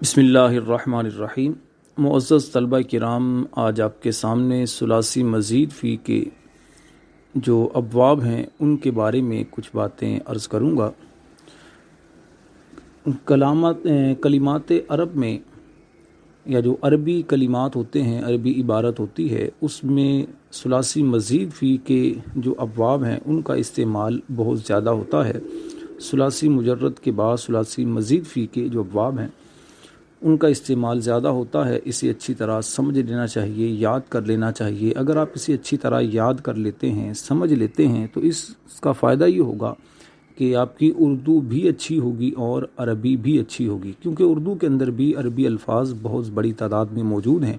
بسم اللہ الرحمن الرحیم۔ معزز طلبہ کرام، آج آپ کے سامنے ثلاثی مزید فی کے جو ابواب ہیں ان کے بارے میں کچھ باتیں عرض کروں گا۔ کلمات عرب میں یا جو عربی کلمات ہوتے ہیں، عربی عبارت ہوتی ہے، اس میں ثلاثی مزید فی کے جو ابواب ہیں ان کا استعمال بہت زیادہ ہوتا ہے۔ ثلاثی مجرد کے بعد ثلاثی مزید فی کے جو ابواب ہیں ان کا استعمال زیادہ ہوتا ہے۔ اسے اچھی طرح سمجھ لینا چاہیے، یاد کر لینا چاہیے۔ اگر آپ اسے اچھی طرح یاد کر لیتے ہیں، سمجھ لیتے ہیں، تو اس کا فائدہ یہ ہوگا کہ آپ کی اردو بھی اچھی ہوگی اور عربی بھی اچھی ہوگی، کیونکہ اردو کے اندر بھی عربی الفاظ بہت بڑی تعداد میں موجود ہیں۔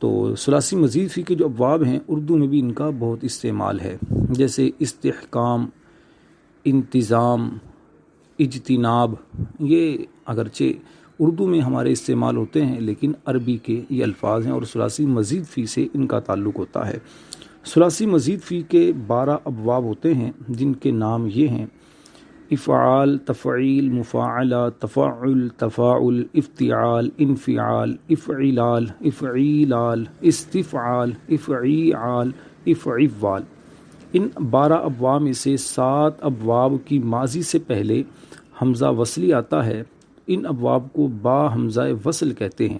تو ثلاثی مزید فی کے جو ابواب ہیں اردو میں بھی ان کا بہت استعمال ہے، جیسے استحکام، انتظام، اجتناب۔ یہ اگرچہ اردو میں ہمارے استعمال ہوتے ہیں لیکن عربی کے یہ الفاظ ہیں اور ثلاثی مزید فی سے ان کا تعلق ہوتا ہے۔ ثلاثی مزید فی کے 12 ابواب ہوتے ہیں جن کے نام یہ ہیں: افعال، تفعیل، مفاعلہ، تفاعل، تفاعل، افتعال، انفعال، افعلال، افعیلال، استفعال، افعیعال، افعوال۔ ان 12 ابواب میں سے 7 ابواب کی ماضی سے پہلے حمزہ وصلی آتا ہے، ان ابواب کو با حمزہ وصل کہتے ہیں،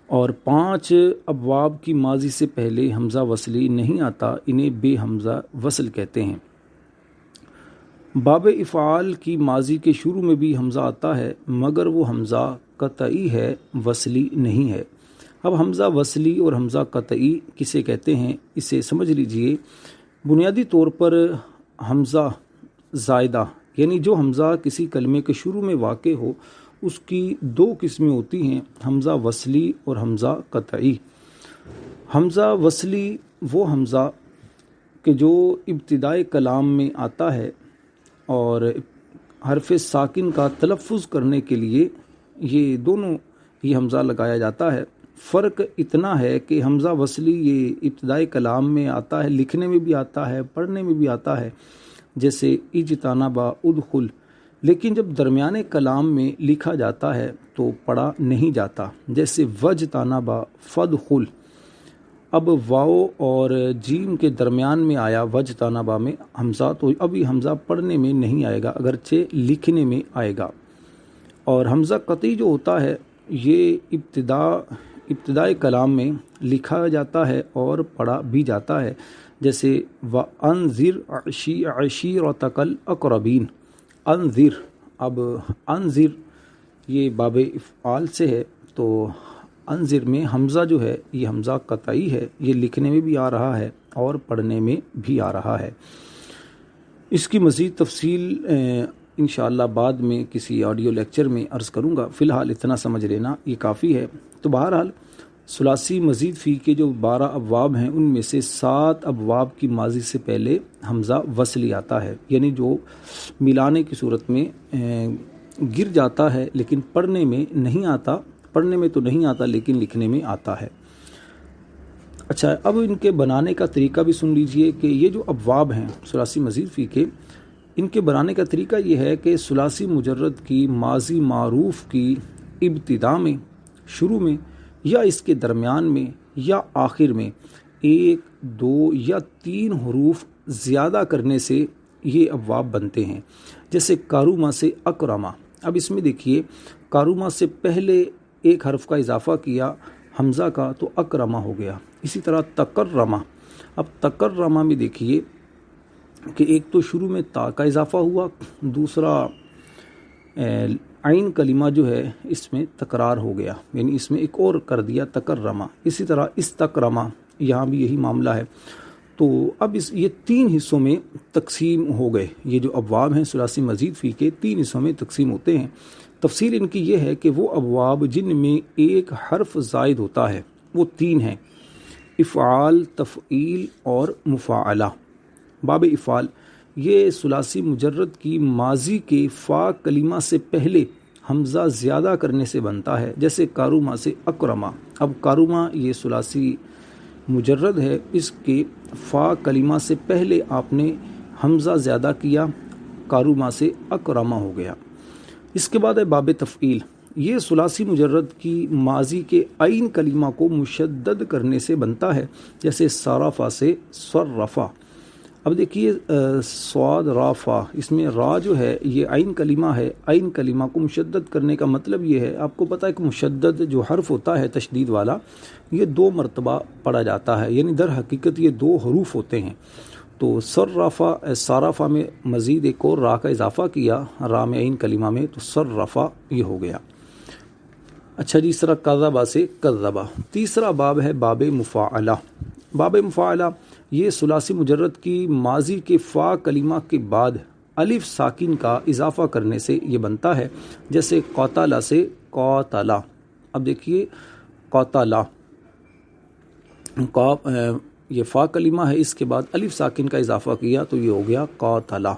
اور 5 ابواب کی ماضی سے پہلے حمزہ وصلی نہیں آتا، انہیں بے حمزہ وصل کہتے ہیں۔ باب افعال کی ماضی کے شروع میں بھی حمزہ آتا ہے مگر وہ حمزہ قطعی ہے، وصلی نہیں ہے۔ اب حمزہ وصلی اور حمزہ قطعی کسے کہتے ہیں اسے سمجھ لیجئے۔ بنیادی طور پر حمزہ زائدہ، یعنی جو حمزہ کسی کلمے کے شروع میں واقع ہو، اس کی 2 قسمیں ہوتی ہیں، حمزہ وصلی اور حمزہ قطعی۔ حمزہ وصلی وہ حمزہ کہ جو ابتدائے کلام میں آتا ہے اور حرف ساکن کا تلفظ کرنے کے لیے یہ حمزہ لگایا جاتا ہے۔ فرق اتنا ہے کہ حمزہ وصلی یہ ابتدائے کلام میں آتا ہے، لکھنے میں بھی آتا ہے، پڑھنے میں بھی آتا ہے، جیسے اجتنبا، ادخل، لیکن جب درمیانے کلام میں لکھا جاتا ہے تو پڑھا نہیں جاتا، جیسے وجتنبا، فدخل۔ اب واو اور جیم کے درمیان میں آیا وجتنبا میں حمزہ، تو ابھی حمزہ پڑھنے میں نہیں آئے گا اگرچہ لکھنے میں آئے گا۔ اور حمزہ قطعی جو ہوتا ہے یہ ابتدائے کلام میں لکھا جاتا ہے اور پڑھا بھی جاتا ہے، جیسے وَأَنذِرْ عَشِيرَتَكَ الْأَقْرَبِينَ۔ انذر، اب انذر یہ باب افعال سے ہے، تو انذر میں حمزہ جو ہے یہ حمزہ قطعی ہے، یہ لکھنے میں بھی آ رہا ہے اور پڑھنے میں بھی آ رہا ہے۔ اس کی مزید تفصیل انشاءاللہ بعد میں کسی آڈیو لیکچر میں عرض کروں گا، فی الحال اتنا سمجھ لینا یہ کافی ہے۔ تو بہرحال ثلاثی مزید فی کے جو 12 ابواب ہیں ان میں سے 7 ابواب کی ماضی سے پہلے حمزہ وصلی آتا ہے، یعنی جو ملانے کی صورت میں گر جاتا ہے لیکن پڑھنے میں نہیں آتا، پڑھنے میں تو نہیں آتا لیکن لکھنے میں آتا ہے۔ اچھا، اب ان کے بنانے کا طریقہ بھی سن لیجئے کہ یہ جو ابواب ہیں ثلاثی مزید فی کے، ان کے بنانے کا طریقہ یہ ہے کہ ثلاثی مجرد کی ماضی معروف کی ابتدا میں، شروع میں، یا اس کے درمیان میں یا آخر میں 1، 2 یا 3 حروف زیادہ کرنے سے یہ ابواب بنتے ہیں، جیسے کاروما سے اکرما۔ اب اس میں دیکھیے، کاروما سے پہلے ایک حرف کا اضافہ کیا حمزہ کا تو اکرما ہو گیا۔ اسی طرح تکرما، اب تکرما میں دیکھیے کہ ایک تو شروع میں تا کا اضافہ ہوا، دوسرا عین کلمہ جو ہے اس میں تکرار ہو گیا، یعنی اس میں ایک اور کر دیا تکرما۔ اسی طرح استکرما، یہاں بھی یہی معاملہ ہے۔ تو اب یہ 3 حصوں میں تقسیم ہو گئے، یہ جو ابواب ہیں ثلاثی مزید فی کے 3 حصوں میں تقسیم ہوتے ہیں۔ تفصیل ان کی یہ ہے کہ وہ ابواب جن میں ایک حرف زائد ہوتا ہے وہ 3 ہیں: افعال، تفعیل اور مفاعلہ۔ باب افعال یہ ثلاثی مجرد کی ماضی کے فا کلمہ سے پہلے حمزہ زیادہ کرنے سے بنتا ہے، جیسے کاروما سے اکرما۔ اب کاروما یہ ثلاثی مجرد ہے، اس کے فا کلمہ سے پہلے آپ نے حمزہ زیادہ کیا، کاروما سے اکرما ہو گیا۔ اس کے بعد ہے باب تفعیل۔ یہ ثلاثی مجرد کی ماضی کے عین کلمہ کو مشدد کرنے سے بنتا ہے، جیسے صرفا سے صرفا۔ اب دیکھیے صاد را فا، اس میں را جو ہے یہ عین کلمہ ہے، عین کلمہ کو مشدد کرنے کا مطلب یہ ہے، آپ کو پتہ ہے کہ مشدد جو حرف ہوتا ہے تشدید والا، یہ 2 مرتبہ پڑھا جاتا ہے، یعنی در حقیقت یہ 2 حروف ہوتے ہیں۔ تو صرفا صارفا میں مزید ایک اور را کا اضافہ کیا، را میں عین کلمہ میں، تو صرفا یہ ہو گیا۔ اچھا جی، اس طرح کذبا سے کذبا۔ تیسرا باب ہے باب مفاعلہ۔ باب مفاعلہ یہ ثلاثی مجرد کی ماضی کے فا کلمہ کے بعد الف ساکن کا اضافہ کرنے سے یہ بنتا ہے، جیسے قاتلہ سے قاتلہ۔ اب دیکھیے قاتلہ، یہ فا کلمہ ہے، اس کے بعد الف ساکن کا اضافہ کیا تو یہ ہو گیا قاتلہ۔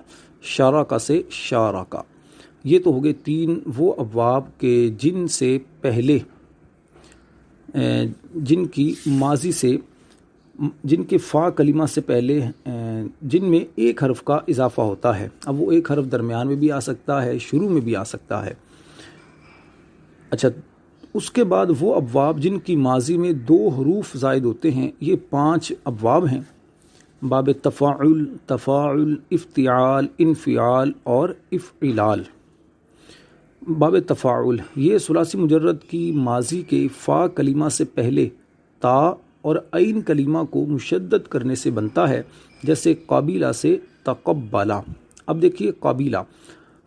شارکہ سے شارکہ۔ یہ تو ہو گئے 3 وہ ابواب کے جن سے پہلے جن کی ماضی سے، جن کے فا کلمہ سے پہلے جن میں ایک حرف کا اضافہ ہوتا ہے۔ اب وہ ایک حرف درمیان میں بھی آ سکتا ہے، شروع میں بھی آ سکتا ہے۔ اچھا، اس کے بعد وہ ابواب جن کی ماضی میں 2 حروف زائد ہوتے ہیں، یہ 5 ابواب ہیں۔ باب تفاعل، تفاعل، افتعال، انفعال اور افعلال۔ باب تفاعل یہ ثلاثی مجرد کی ماضی کے فا کلمہ سے پہلے تا اور عین کلمہ کو مشدد کرنے سے بنتا ہے، جیسے قابلہ سے تقبلہ۔ اب دیکھیے قابلہ،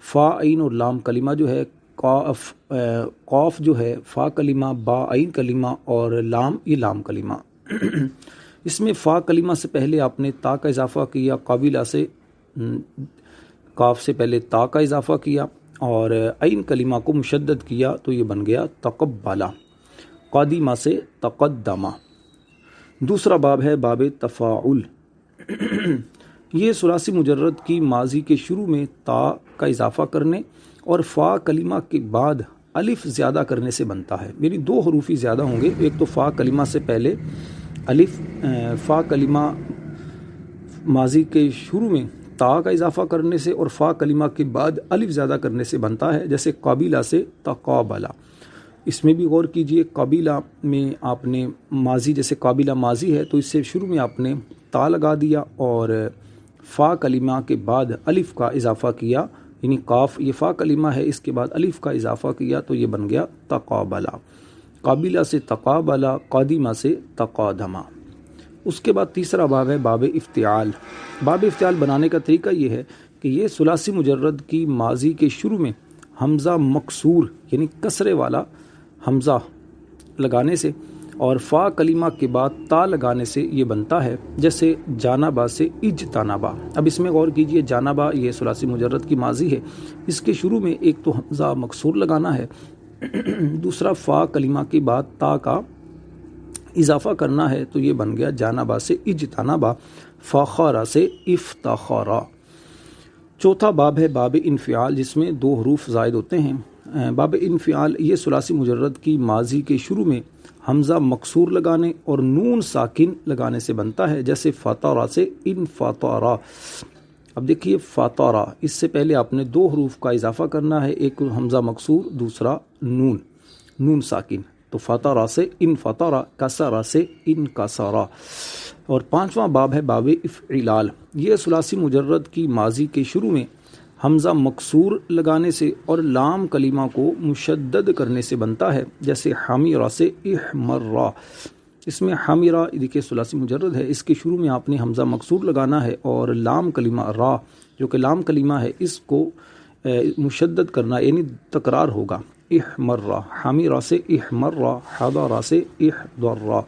فا عین اور لام کلمہ جو ہے، قاف جو ہے فا کلمہ، با عین کلمہ اور لام یہ لام کلمہ۔ اس میں فا کلمہ سے پہلے آپ نے تا کا اضافہ کیا، قابلہ سے قاف سے پہلے تا کا اضافہ کیا اور عین کلمہ کو مشدد کیا تو یہ بن گیا تقبلہ۔ قادمہ سے تقدمہ۔ دوسرا باب ہے باب تفاعل۔ یہ ثلاثی مجرد کی ماضی کے شروع میں تا کا اضافہ کرنے اور فا کلمہ کے بعد الف زیادہ کرنے سے بنتا ہے، یعنی 2 حروف ہی زیادہ ہوں گے، ایک تو فا کلمہ سے پہلے الف، فا کلمہ ماضی کے شروع میں تا کا اضافہ کرنے سے اور فا کلمہ کے بعد الف زیادہ کرنے سے بنتا ہے، جیسے قابلہ سے تقابلہ۔ اس میں بھی غور کیجئے، قابلہ میں آپ نے ماضی، جیسے قابلہ ماضی ہے تو اس سے شروع میں آپ نے تا لگا دیا اور فا کلمہ کے بعد الف کا اضافہ کیا، یعنی قاف یہ فا کلمہ ہے، اس کے بعد الف کا اضافہ کیا تو یہ بن گیا تقابلہ۔ قابلہ سے تقابلہ، قادمہ سے تقادمہ۔ اس کے بعد تیسرا باب ہے باب افتعال۔ باب افتعال بنانے کا طریقہ یہ ہے کہ یہ ثلاثی مجرد کی ماضی کے شروع میں حمزہ مکسور یعنی کسرے والا حمزہ لگانے سے اور فا کلمہ کے بعد تا لگانے سے یہ بنتا ہے، جیسے جانبا سے اجتنبا۔ اب اس میں غور کیجئے، جانبا یہ ثلاثی مجرد کی ماضی ہے، اس کے شروع میں ایک تو حمزہ مکسور لگانا ہے، دوسرا فا کلمہ کے بعد تا کا اضافہ کرنا ہے تو یہ بن گیا جانبا سے اجتنبا، فخر سے افتخر۔ چوتھا باب ہے باب انفعال، جس میں 2 حروف زائد ہوتے ہیں۔ باب انفعال یہ ثلاثی مجرد کی ماضی کے شروع میں حمزہ مکسور لگانے اور نون ساکن لگانے سے بنتا ہے، جیسے فطرہ سے انفطرہ۔ اب دیکھیے فطرہ، اس سے پہلے آپ نے 2 حروف کا اضافہ کرنا ہے، ایک حمزہ مکسور، دوسرا نون ساکن، تو فطرہ سے انفطرہ، کسرہ سے انکسرہ۔ اور 5واں باب ہے باب افعلال۔ یہ ثلاثی مجرد کی ماضی کے شروع میں حمزہ مکسور لگانے سے اور لام کلمہ کو مشدد کرنے سے بنتا ہے، جیسے حمیرہ سے احمرہ۔ اس میں حمیرہ دیکھیے ثلاثی مجرد ہے، اس کے شروع میں آپ نے حمزہ مکسور لگانا ہے اور لام کلمہ را جو کہ لام کلمہ ہے اس کو مشدد کرنا، یعنی تکرار ہوگا، احمرہ، حمیرہ سے احمرہ، حضرہ سے احضرہ۔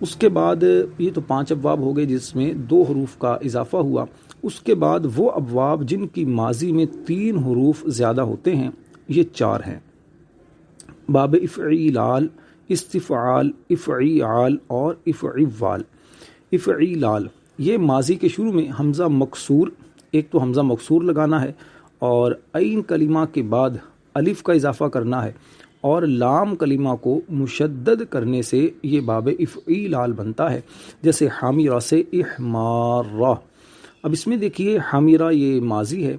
اس کے بعد یہ تو 5 ابواب ہو گئے جس میں 2 حروف کا اضافہ ہوا۔ اس کے بعد وہ ابواب جن کی ماضی میں 3 حروف زیادہ ہوتے ہیں، یہ 4 ہیں۔ باب افعیلال، استفعال، افعیال اور افعوال۔ افعیلال یہ ماضی کے شروع میں حمزہ مکسور، ایک تو حمزہ مکسور لگانا ہے اور عین کلمہ کے بعد الف کا اضافہ کرنا ہے اور لام کلمہ کو مشدد کرنے سے یہ باب افعیلال بنتا ہے، جیسے حامیرہ سے احمارہ۔ اب اس میں دیکھیے حامیرہ یہ ماضی ہے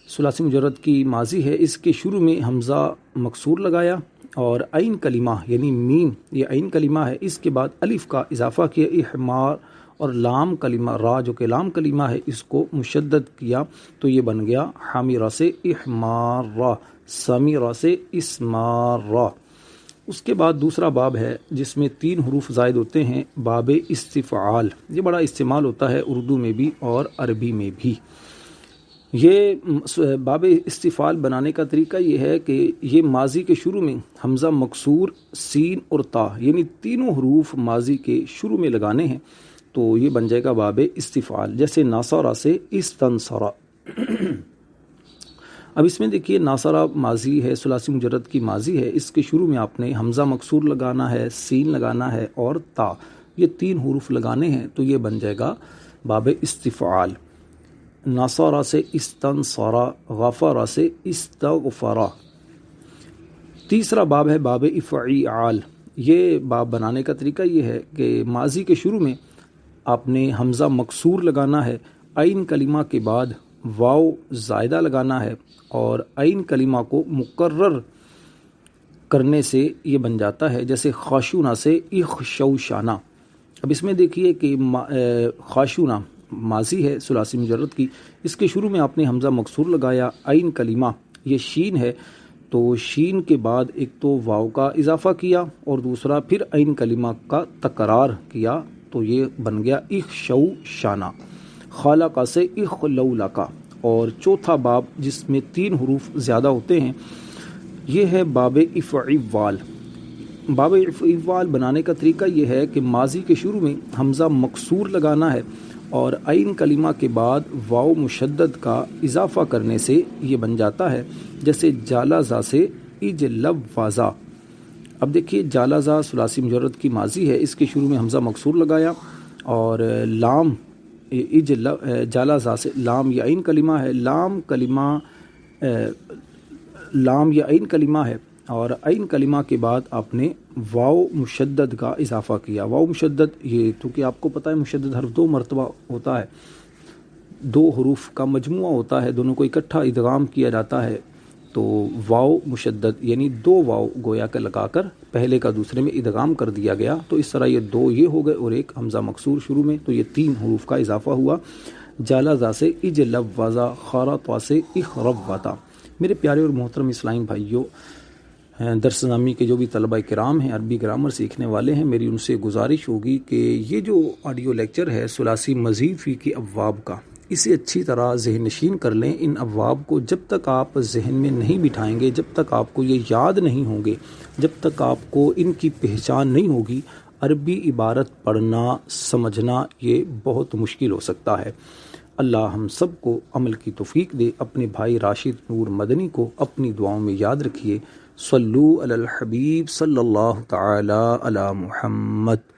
ثلاثی مجرد کی ماضی ہے، اس کے شروع میں حمزہ مکسور لگایا اور عین کلمہ یعنی میم، یہ عین کلمہ ہے، اس کے بعد الف کا اضافہ کیا، احمار، اور لام کلمہ را جو کہ لام کلمہ ہے اس کو مشدد کیا، تو یہ بن گیا حامرہ سے احمارہ، سمیرہ سے اسمارہ۔ اس کے بعد دوسرا باب ہے جس میں 3 حروف زائد ہوتے ہیں، باب استفعال، یہ بڑا استعمال ہوتا ہے اردو میں بھی اور عربی میں بھی۔ یہ باب استفعال بنانے کا طریقہ یہ ہے کہ یہ ماضی کے شروع میں حمزہ مکسور، سین اور تا یعنی تینوں حروف ماضی کے شروع میں لگانے ہیں، تو یہ بن جائے گا باب استفعال، جیسے ناصرہ سے استنصرہ۔ اب اس میں دیکھیے ناصرہ ماضی ہے، ثلاثی مجرد کی ماضی ہے، اس کے شروع میں آپ نے حمزہ مکسور لگانا ہے، سین لگانا ہے اور تا، یہ 3 حروف لگانے ہیں، تو یہ بن جائے گا باب استفعال۔ ناصرہ سے استنصرہ، غفرہ سے استغفرہ۔ تیسرا باب ہے باب افعال، یہ باب بنانے کا طریقہ یہ ہے کہ ماضی کے شروع میں آپ نے حمزہ مکسور لگانا ہے، عین کلمہ کے بعد واو زائدہ لگانا ہے، اور عین کلمہ کو مقرر کرنے سے یہ بن جاتا ہے، جیسے خاشونہ سے اخشوشانہ۔ اب اس میں دیکھیے کہ خاشونہ ماضی ہے ثلاثی مجرد کی، اس کے شروع میں آپ نے حمزہ مکسور لگایا، عین کلمہ یہ شین ہے، تو شین کے بعد ایک تو واو کا اضافہ کیا اور دوسرا پھر عین کلمہ کا تکرار کیا، تو یہ بن گیا اخشوشانہ۔ خالقہ سے اخلولقہ۔ اور چوتھا باب جس میں 3 حروف زیادہ ہوتے ہیں، یہ ہے باب افعال۔ باب افعال بنانے کا طریقہ یہ ہے کہ ماضی کے شروع میں حمزہ مکسور لگانا ہے اور عین کلمہ کے بعد واو مشدد کا اضافہ کرنے سے یہ بن جاتا ہے، جیسے جالازہ سے اجلوازہ۔ اب دیکھیے جالازہ ثلاثی مجرد کی ماضی ہے، اس کے شروع میں حمزہ مکسور لگایا اور لام، جالازہ سے لام یا عین کلمہ ہے، لام یا عین کلمہ ہے، اور عین کلمہ کے بعد آپ نے واو مشدد کا اضافہ کیا۔ واو مشدد یہ کیونکہ آپ کو پتہ ہے مشدد حرف 2 مرتبہ ہوتا ہے، 2 حروف کا مجموعہ ہوتا ہے، دونوں کو اکٹھا ادغام کیا جاتا ہے، تو واو مشدد یعنی 2 واو گویا کہ لگا کر پہلے کا دوسرے میں ادغام کر دیا گیا، تو اس طرح یہ 2 یہ ہو گئے اور ایک حمزہ مکسور شروع میں، تو یہ 3 حروف کا اضافہ ہوا۔ جالازہ سے اجلوازہ، خارطہ سے اخربتا۔ میرے پیارے اور محترم اسلام بھائیوں، درس نامی کے جو بھی طلبہ کرام ہیں، عربی گرامر سیکھنے والے ہیں، میری ان سے گزارش ہوگی کہ یہ جو آڈیو لیکچر ہے ثلاثی مزید فی کی ابواب کا، اسے اچھی طرح ذہن نشین کر لیں۔ ان ابواب کو جب تک آپ ذہن میں نہیں بٹھائیں گے، جب تک آپ کو یہ یاد نہیں ہوں گے، جب تک آپ کو ان کی پہچان نہیں ہوگی، عربی عبارت پڑھنا سمجھنا یہ بہت مشکل ہو سکتا ہے۔ اللہ ہم سب کو عمل کی توفیق دے۔ اپنے بھائی راشد نور مدنی کو اپنی دعاؤں میں یاد رکھیے۔ صلو علی الحبیب صلی اللہ تعالی علی محمد۔